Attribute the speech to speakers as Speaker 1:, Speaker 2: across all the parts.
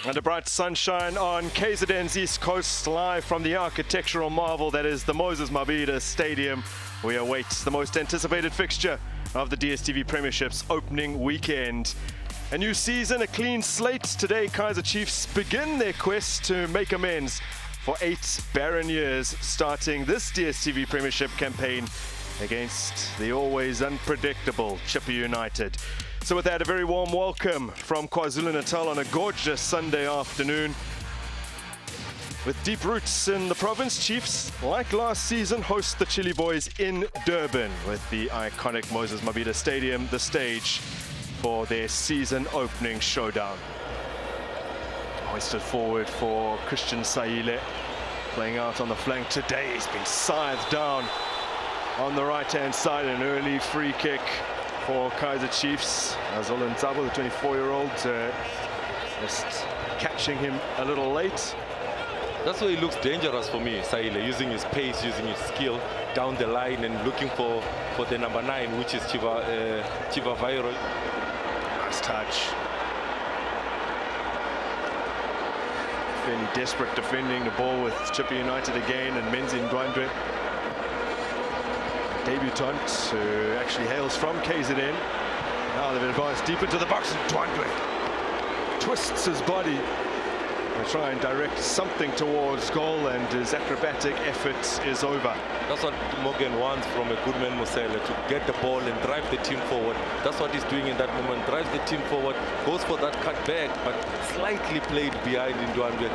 Speaker 1: And a bright sunshine on KZN's East Coast, live from the architectural marvel that is the Moses Mabhida Stadium. We await the most anticipated fixture of the DStv Premiership's opening weekend. A new season, a clean slate. Today, Kaizer Chiefs begin their quest to make amends for 8 barren years, starting this DStv Premiership campaign against the always unpredictable Chippa United. So with that, a very warm welcome from KwaZulu-Natal on a gorgeous Sunday afternoon. With deep roots in the province, Chiefs, like last season, host the Chili Boys in Durban, with the iconic Moses Mabhida Stadium the stage for their season opening showdown. Hoisted forward for Christian Saile, playing out on the flank today. He's been scythed down on the right-hand side. An early free kick for Kaizer Chiefs. Zolan Zabo, the 24-year-old, just catching him a little late.
Speaker 2: That's why he looks dangerous for me, Saile, using his pace, using his skill down the line and looking for the number 9, which is Chippa Viral.
Speaker 1: Nice touch. Fairly desperate defending the ball with Chippa United again, and Menzi Ndwandwe, debutant who actually hails from KZN. Now they've advanced deep into the box, and Ndwandwe twists his body to try and direct something towards goal, and his acrobatic effort is over.
Speaker 2: That's what Morgan wants from a good man Musele, to get the ball and drive the team forward. That's what he's doing in that moment, drives the team forward, goes for that cut back, but slightly played behind Ndwandwe.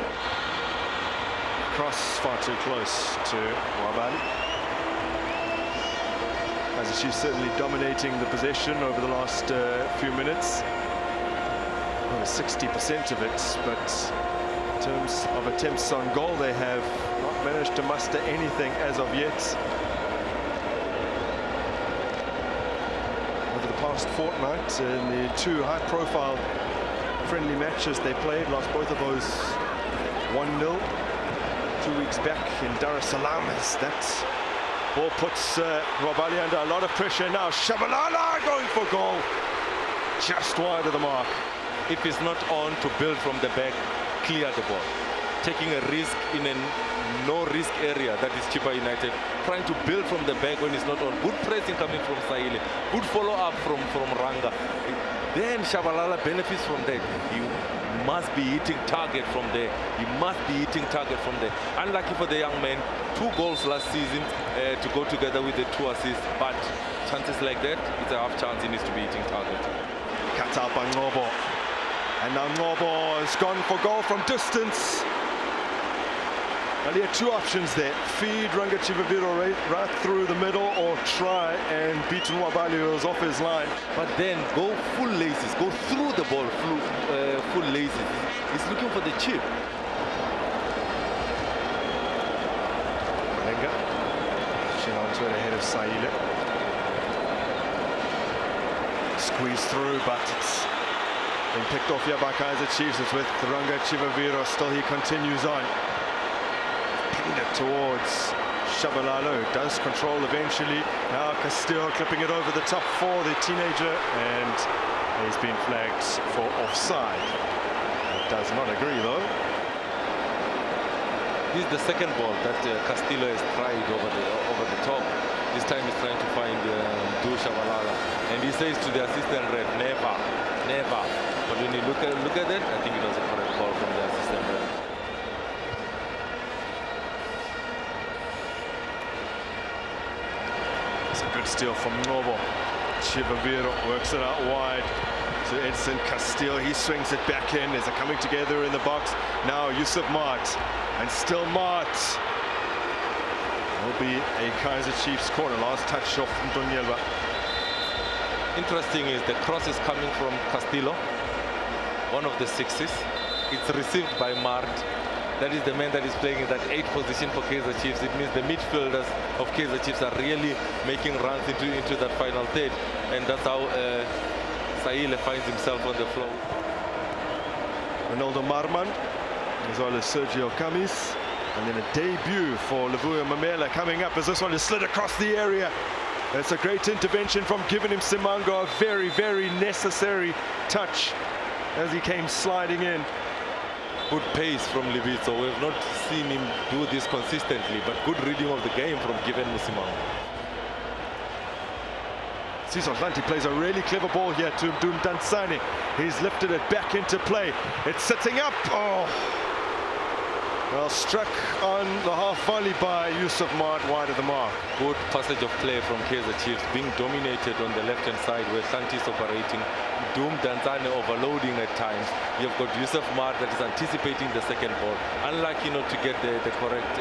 Speaker 1: Cross far too close to Wabali. As she's certainly dominating the possession over the last few minutes. Over 60% of it, but in terms of attempts on goal, they have not managed to muster anything as of yet. Over the past fortnight, in the 2 high-profile friendly matches they played, lost both of those 1-0. 2 weeks back in Dar es Salaam, as that ball puts Wabali under a lot of pressure now. Shabalala going for goal, just wide of the mark.
Speaker 2: If it's not on to build from the back, clear the ball. Taking a risk in a no-risk area, that is Chippa United. Trying to build from the back when it's not on. Good pressing coming from Saile. Good follow-up from Ranga. Then Shabalala benefits from that. He must be hitting target from there. He must be hitting target from there. Unlucky for the young man. 2 goals last season to go together with the 2 assists. But chances like that, it's a half chance he needs to be hitting target.
Speaker 1: Cut out by Ngobo. And now Ngobo has gone for goal from distance. And he had 2 options there. Feed Ranga Chivaviro right through the middle, or try and beat Nwabali, who was off his line.
Speaker 2: But then go full laces, go through the ball, full laces. He's looking for the chip.
Speaker 1: Renga pushing onto it ahead of Saile. Squeeze through, but it's been picked off here by Kaizer Chiefs. It's with Ranga Chivaviro. Still he continues on. Pinged it towards Shabalala, who does control eventually. Now Castillo clipping it over the top for the teenager, and he's been flagged for offside. He does not agree though.
Speaker 2: This is the second ball that Castillo has tried over the top. This time he's trying to find Du Shabalala, and he says to the assistant ref, never, never. But when you look at it, I think it was a correct call from the assistant ref.
Speaker 1: It's a good steal from Ngobo. Chivaviro works it out wide to Edson Castillo. He swings it back in. There's a coming together in the box. Now Yusuf Mart, and still Mart. Will be a Kaizer Chiefs corner. Last touch off from Donyelwa.
Speaker 2: Interesting is the cross is coming from Castillo, one of the 6s. It's received by Mart. That is the man that is playing in that 8th position for Kaizer Chiefs. It means the midfielders of Kaizer Chiefs are really making runs into that final third. And that's how Saile finds himself on the floor.
Speaker 1: Ronaldo Marman, as well as Sergio Camis. And then a debut for Levuya Mamela coming up as this one is slid across the area. That's a great intervention from Givenim Simango. A very, very necessary touch as he came sliding in.
Speaker 2: good pace from Libitso. We have not seen him do this consistently, but good reading of the game from Given Musimang.
Speaker 1: Sisonhlanti plays a really clever ball here to Dumdansane. He's lifted it back into play. It's sitting up. Oh. Well, struck on the half volley by Yusuf Mart wide of the mark.
Speaker 2: Good passage of play from Kaizer Chiefs, being dominated on the left-hand side where Hlanti is operating. Dumdansane overloading at times. You've got Yusuf Mart that is anticipating the second ball. Unlucky not to get the correct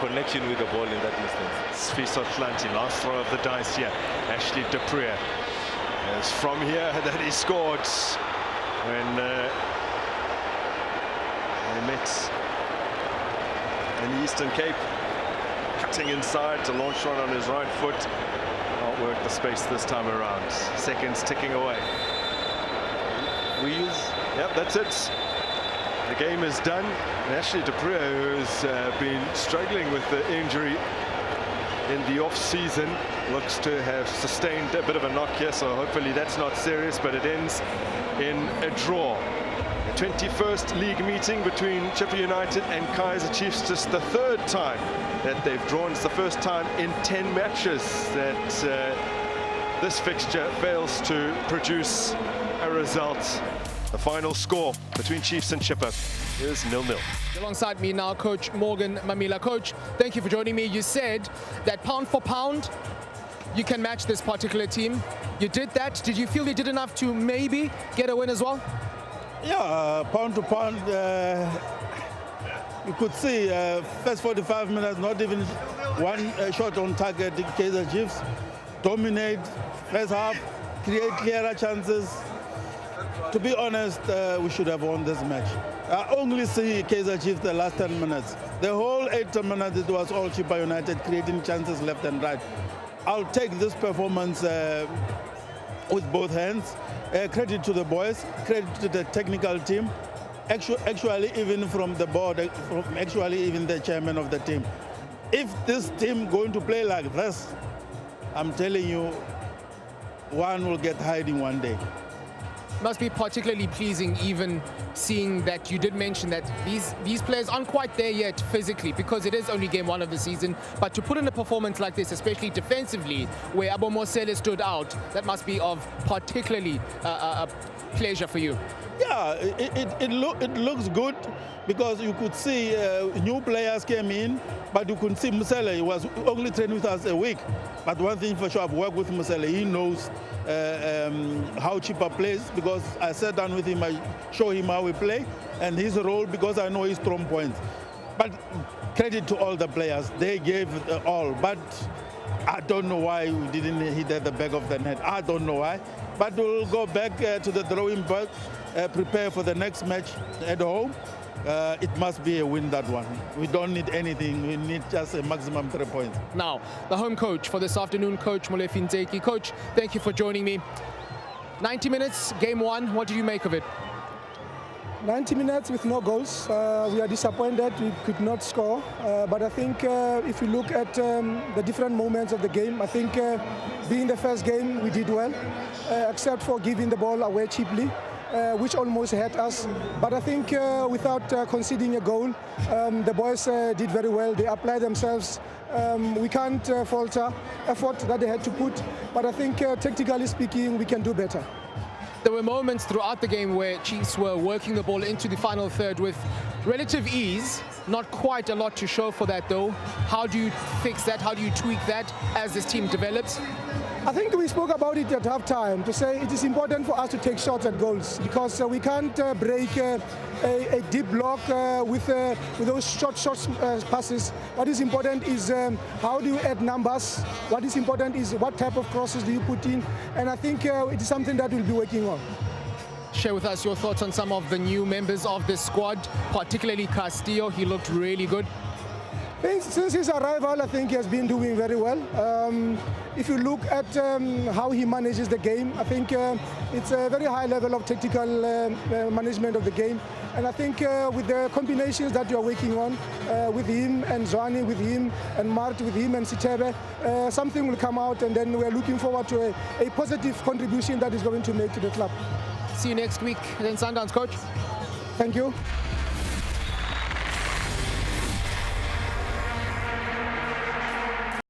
Speaker 2: connection with the ball in that instance.
Speaker 1: Sisonhlanti, last throw of the dice here. Ashley Dupree. It's from here that he scored when they met in the Eastern Cape, cutting inside to launch one on his right foot. Outworked the space this time around. Seconds ticking away. Yep, that's it. The game is done. And Ashley Dupree, who's been struggling with the injury in the off-season, looks to have sustained a bit of a knock here, so hopefully that's not serious, but it ends in a draw. 21st league meeting between Chippa United and Kaizer Chiefs, just the third time that they've drawn. It's the first time in 10 matches that this fixture fails to produce a result. The final score between Chiefs and Chippa is 0-0.
Speaker 3: Alongside me now, Coach Morgan Mamila. Coach, thank you for joining me. You said that pound for pound, you can match this particular team. You did that. Did you feel you did enough to maybe get a win as well?
Speaker 4: Yeah, pound to pound, you could see first 45 minutes, not even one shot on target. Kaizer Chiefs dominate first half, create clearer chances. To be honest, we should have won this match. I only see Kaizer Chiefs the last 10 minutes. The whole 8 minutes, it was all Chippa United creating chances left and right. I'll take this performance with both hands. Credit to the boys, credit to the technical team, actually even from the board, even the chairman of the team. If this team going to play like this, I'm telling you, one will get hiding one day.
Speaker 3: Must be particularly pleasing even seeing that you did mention that these players aren't quite there yet physically, because it is only game 1 of the season, but to put in a performance like this, especially defensively, where Abomosele stood out, that must be of particularly a pleasure for you.
Speaker 4: Yeah, it looks good, because you could see new players came in, but you could see Musele. He was only training with us a week. But one thing for sure, I've worked with Musele. He knows how Chippa plays, because I sat down with him, I show him how we play, and his role, because I know his strong points. But credit to all the players. They gave all. But I don't know why we didn't hit at the back of the net. I don't know why. But we'll go back to the drawing board, prepare for the next match at home. It must be a win, that one. We don't need anything. We need just a maximum 3 points.
Speaker 3: Now, the home coach for this afternoon, Coach Molefi Ntseki. Coach, thank you for joining me. 90 minutes, game 1. What do you make of it?
Speaker 5: 90 minutes with no goals. We are disappointed we could not score. But I think if you look at the different moments of the game, I think being the first game, we did well, except for giving the ball away cheaply, which almost hurt us. But I think without conceding a goal, the boys did very well. They applied themselves. We can't falter effort that they had to put. But I think tactically speaking, we can do better.
Speaker 3: There were moments throughout the game where Chiefs were working the ball into the final third with relative ease. Not quite a lot to show for that, though. How do you fix that? How do you tweak that as this team develops?
Speaker 5: I think we spoke about it at halftime to say it is important for us to take shots at goals, because we can't break a deep block with those short passes. What is important is how do you add numbers? What is important is what type of crosses do you put in? And I think it is something that we'll be working on.
Speaker 3: Share with us your thoughts on some of the new members of this squad, particularly Castillo. He looked really good.
Speaker 5: Since his arrival, I think he has been doing very well. If you look at how he manages the game, I think it's a very high level of tactical management of the game. And I think with the combinations that you are working on, with him and Zwani, with him and Mart, with him and Sitebe, something will come out, and then we're looking forward to a positive contribution that is going to make to the club.
Speaker 3: See you next week in Sundowns, Coach.
Speaker 5: Thank you.